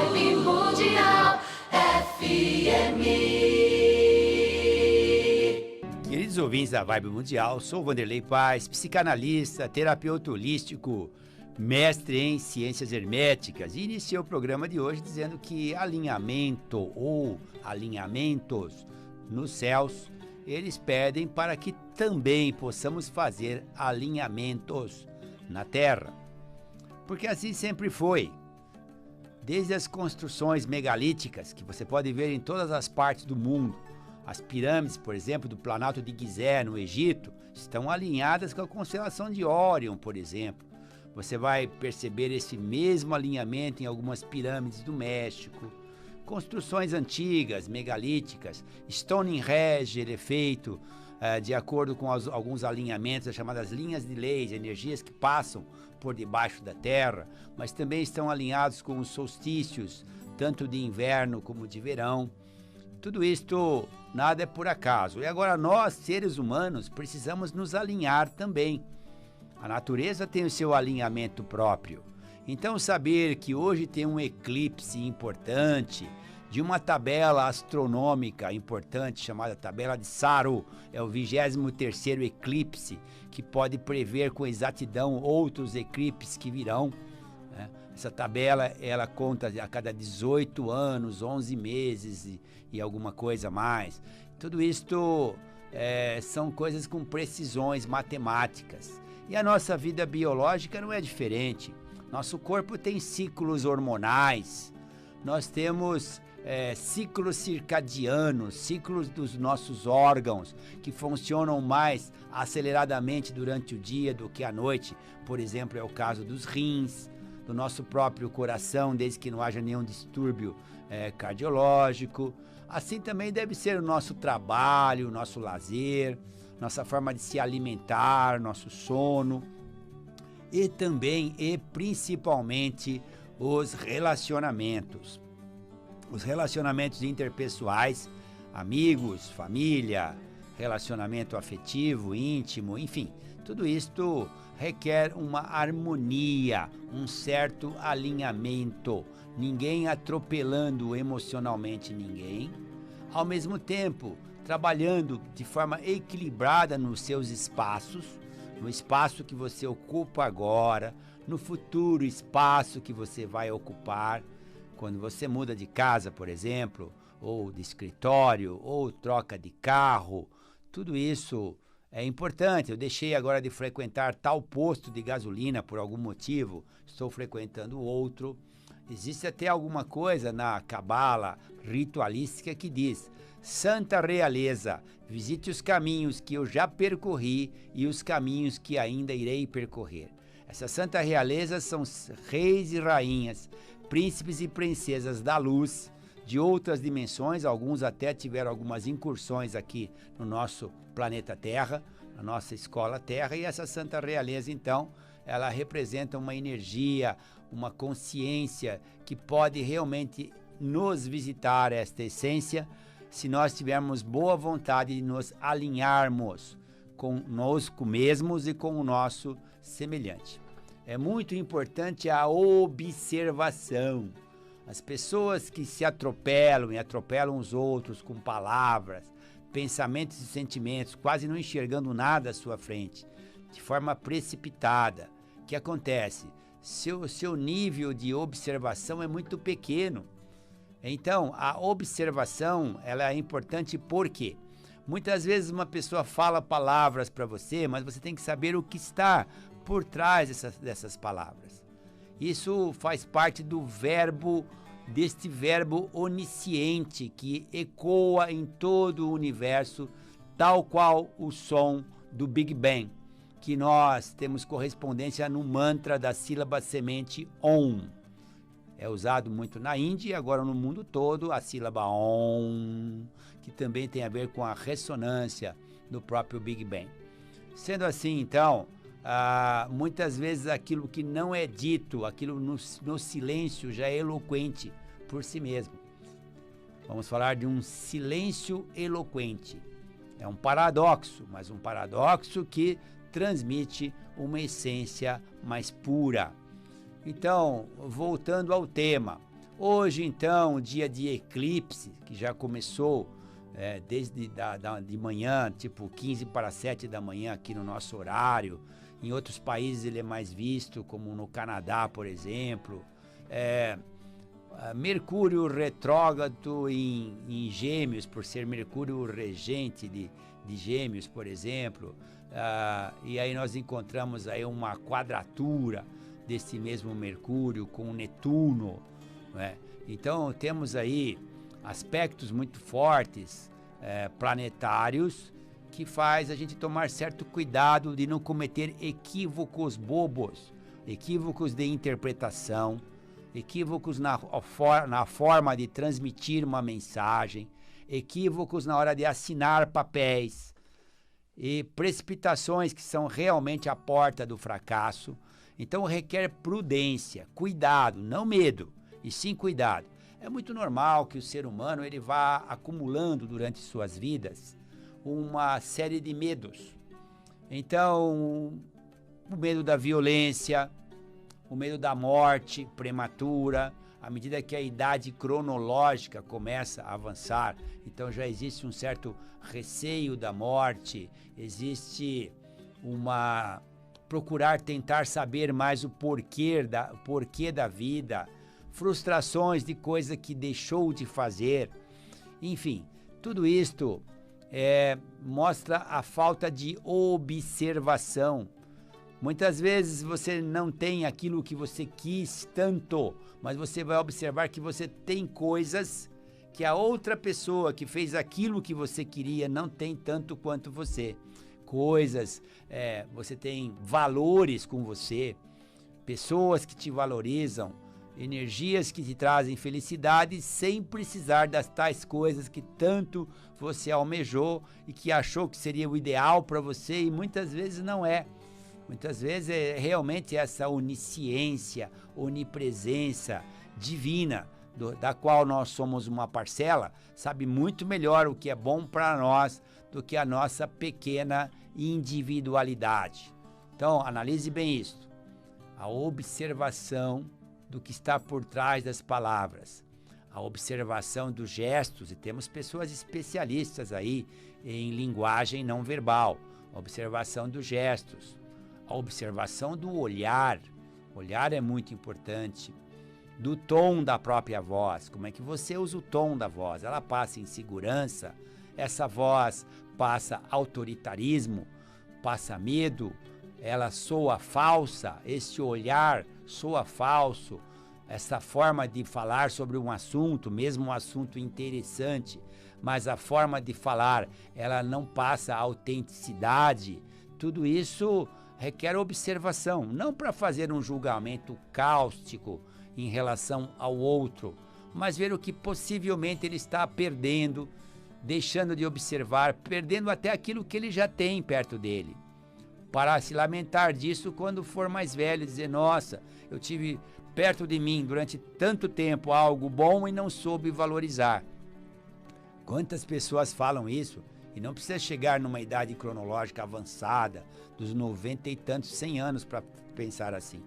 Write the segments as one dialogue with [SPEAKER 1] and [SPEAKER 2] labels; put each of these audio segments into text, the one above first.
[SPEAKER 1] Vibe Mundial FM.
[SPEAKER 2] Queridos ouvintes da Vibe Mundial, sou Vanderlei Paz, psicanalista, terapeuta holístico, mestre em ciências herméticas, e iniciei o programa de hoje dizendo que alinhamento ou alinhamentos nos céus, eles pedem para que também possamos fazer alinhamentos na Terra. Porque assim sempre foi. Desde as construções megalíticas, que você pode ver em todas as partes do mundo, as pirâmides, por exemplo, do Planalto de Gizé, no Egito, estão alinhadas com a constelação de Órion, por exemplo. Você vai perceber esse mesmo alinhamento em algumas pirâmides do México. Construções antigas, megalíticas, Stonehenge, ele é feito de acordo com alguns alinhamentos, as chamadas linhas de leis, energias que passam por debaixo da Terra, mas também estão alinhados com os solstícios, tanto de inverno como de verão. Tudo isto, nada é por acaso. E agora nós, seres humanos, precisamos nos alinhar também. A natureza tem o seu alinhamento próprio. Então, saber que hoje tem um eclipse importante, de uma tabela astronômica importante, chamada tabela de Saru, é o 23º eclipse, que pode prever com exatidão outros eclipses que virão. Né? Essa tabela, ela conta a cada 18 anos, 11 meses e alguma coisa a mais. Tudo isto são coisas com precisões matemáticas. E a nossa vida biológica não é diferente. Nosso corpo tem ciclos hormonais, nós temos ciclos circadianos, ciclos dos nossos órgãos que funcionam mais aceleradamente durante o dia do que à noite. Por exemplo, é o caso dos rins, do nosso próprio coração, desde que não haja nenhum distúrbio cardiológico. Assim também deve ser o nosso trabalho, o nosso lazer, nossa forma de se alimentar, nosso sono e também e principalmente os relacionamentos. Os relacionamentos interpessoais, amigos, família, relacionamento afetivo, íntimo, enfim, tudo isto requer uma harmonia, um certo alinhamento, ninguém atropelando emocionalmente ninguém, ao mesmo tempo trabalhando de forma equilibrada nos seus espaços, no espaço que você ocupa agora, no futuro espaço que você vai ocupar, quando você muda de casa, por exemplo, ou de escritório, ou troca de carro, tudo isso é importante. Eu deixei agora de frequentar tal posto de gasolina por algum motivo, estou frequentando outro. Existe até alguma coisa na cabala ritualística que diz: Santa Realeza, visite os caminhos que eu já percorri e os caminhos que ainda irei percorrer. Essa Santa Realeza são reis e rainhas, príncipes e princesas da luz, de outras dimensões, alguns até tiveram algumas incursões aqui no nosso planeta Terra, na nossa escola Terra, e essa Santa Realeza, então, ela representa uma energia, uma consciência que pode realmente nos visitar, esta essência, se nós tivermos boa vontade de nos alinharmos conosco mesmos e com o nosso semelhante. É muito importante a observação. As pessoas que se atropelam e atropelam os outros com palavras, pensamentos e sentimentos, quase não enxergando nada à sua frente, de forma precipitada. O que acontece? Seu nível de observação é muito pequeno. Então, a observação, ela é importante porque muitas vezes uma pessoa fala palavras para você, mas você tem que saber o que está por trás dessas palavras. Isso faz parte deste verbo onisciente que ecoa em todo o universo, tal qual o som do Big Bang, que nós temos correspondência no mantra da sílaba semente Om. É usado muito na Índia e agora no mundo todo a sílaba Om, que também tem a ver com a ressonância do próprio Big Bang. Sendo assim, então, muitas vezes aquilo que não é dito, aquilo no silêncio já é eloquente por si mesmo. Vamos falar de um silêncio eloquente. É um paradoxo, mas um paradoxo que transmite uma essência mais pura. Então, voltando ao tema, Hoje, então, dia de eclipse, que já começou desde de manhã, tipo 15 para 7 da manhã aqui no nosso horário. Em outros países ele é mais visto, como no Canadá, por exemplo. Mercúrio retrógrado em Gêmeos, por ser Mercúrio regente de Gêmeos, por exemplo. E aí nós encontramos aí uma quadratura desse mesmo Mercúrio com Netuno, né? Então temos aí aspectos muito fortes planetários que faz a gente tomar certo cuidado de não cometer equívocos bobos, equívocos de interpretação, equívocos na forma de transmitir uma mensagem, equívocos na hora de assinar papéis e precipitações que são realmente a porta do fracasso. Então requer prudência, cuidado, não medo, e sim cuidado. É muito normal que o ser humano ele vá acumulando durante suas vidas uma série de medos. Então, o medo da violência, o medo da morte prematura, à medida que a idade cronológica começa a avançar, então já existe um certo receio da morte, existe procurar tentar saber mais o porquê da vida, frustrações de coisa que deixou de fazer, enfim, tudo isto mostra a falta de observação. Muitas vezes você não tem aquilo que você quis tanto, mas você vai observar que você tem coisas que a outra pessoa que fez aquilo que você queria não tem tanto quanto você. Coisas, você tem valores com você, pessoas que te valorizam, energias que te trazem felicidade sem precisar das tais coisas que tanto você almejou e que achou que seria o ideal para você e muitas vezes não é. Muitas vezes é realmente essa onisciência, onipresença divina, da qual nós somos uma parcela, sabe muito melhor o que é bom para nós do que a nossa pequena individualidade. Então, analise bem isso. A observação do que está por trás das palavras, a observação dos gestos, e temos pessoas especialistas aí em linguagem não verbal, a observação dos gestos, a observação do olhar, olhar é muito importante, do tom da própria voz, como é que você usa o tom da voz, ela passa insegurança, essa voz passa autoritarismo, passa medo, ela soa falsa, esse olhar soa falso, essa forma de falar sobre um assunto, mesmo um assunto interessante, mas a forma de falar, ela não passa autenticidade, tudo isso requer observação, não para fazer um julgamento cáustico em relação ao outro, mas ver o que possivelmente ele está perdendo, deixando de observar, perdendo até aquilo que ele já tem perto dele, para se lamentar disso quando for mais velho e dizer, nossa, eu tive perto de mim durante tanto tempo algo bom e não soube valorizar. Quantas pessoas falam isso e não precisa chegar numa idade cronológica avançada, dos 90 e tantos, 100 anos para pensar assim.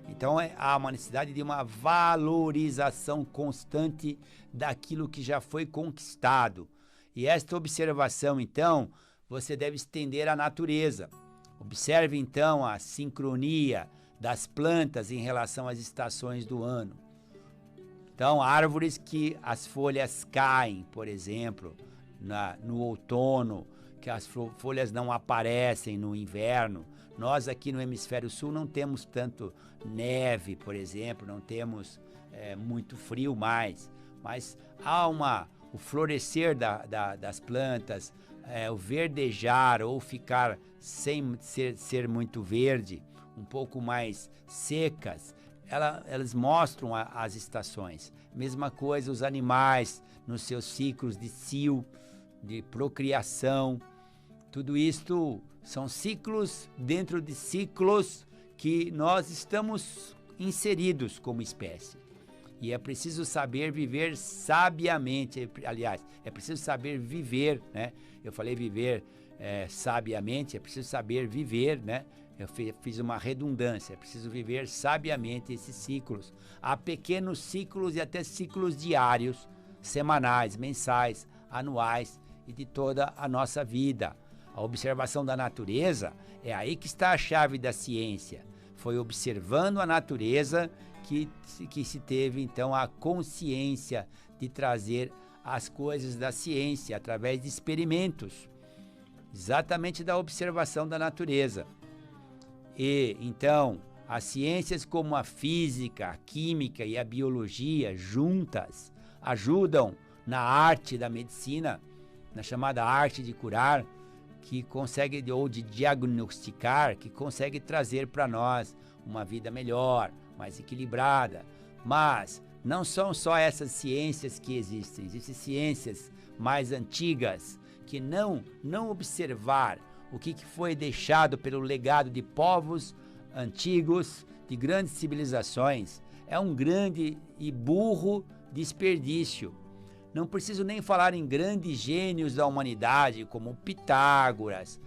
[SPEAKER 2] Então há uma necessidade de uma valorização constante daquilo que já foi conquistado. E esta observação, então, você deve estender à natureza. Observe, então, a sincronia das plantas em relação às estações do ano. Então, árvores que as folhas caem, por exemplo, no outono, que as folhas não aparecem no inverno. Nós aqui no hemisfério sul não temos tanto neve, por exemplo, não temos muito frio mais, mas há o florescer das plantas, o verdejar ou ficar sem ser muito verde, um pouco mais secas, elas mostram as estações. Mesma coisa os animais nos seus ciclos de cio, de procriação, tudo isto são ciclos dentro de ciclos que nós estamos inseridos como espécie. E é preciso saber viver sabiamente, aliás, é preciso saber viver, né? Eu falei viver sabiamente, é preciso saber viver, né? Eu fiz uma redundância, é preciso viver sabiamente esses ciclos. Há pequenos ciclos e até ciclos diários, semanais, mensais, anuais e de toda a nossa vida. A observação da natureza é aí que está a chave da ciência. Foi observando a natureza que se teve então a consciência de trazer as coisas da ciência através de experimentos, exatamente da observação da natureza. E então as ciências como a física, a química e a biologia juntas ajudam na arte da medicina, na chamada arte de curar, que consegue, ou de diagnosticar, que consegue trazer para nós uma vida melhor, mais equilibrada. Mas não são só essas ciências que existem ciências mais antigas que não observar o que foi deixado pelo legado de povos antigos, de grandes civilizações, é um grande e burro desperdício. Não preciso nem falar em grandes gênios da humanidade, como Pitágoras,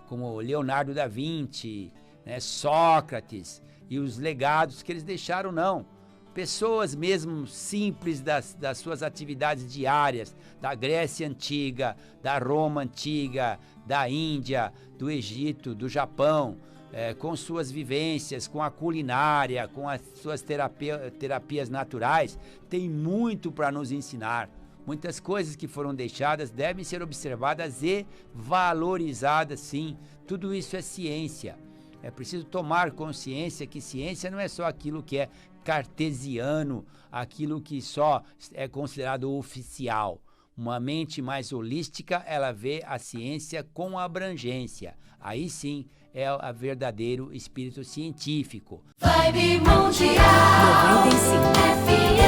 [SPEAKER 2] como Leonardo da Vinci, Sócrates, e os legados que eles deixaram, não. Pessoas mesmo simples das suas atividades diárias, da Grécia Antiga, da Roma Antiga, da Índia, do Egito, do Japão, com suas vivências, com a culinária, com as suas terapias naturais, tem muito para nos ensinar. Muitas coisas que foram deixadas devem ser observadas e valorizadas, sim. Tudo isso é ciência. É preciso tomar consciência que ciência não é só aquilo que é cartesiano, aquilo que só é considerado oficial. Uma mente mais holística, ela vê a ciência com abrangência. Aí sim é o verdadeiro espírito científico.
[SPEAKER 1] Vibe Mundial
[SPEAKER 3] 95
[SPEAKER 1] FM.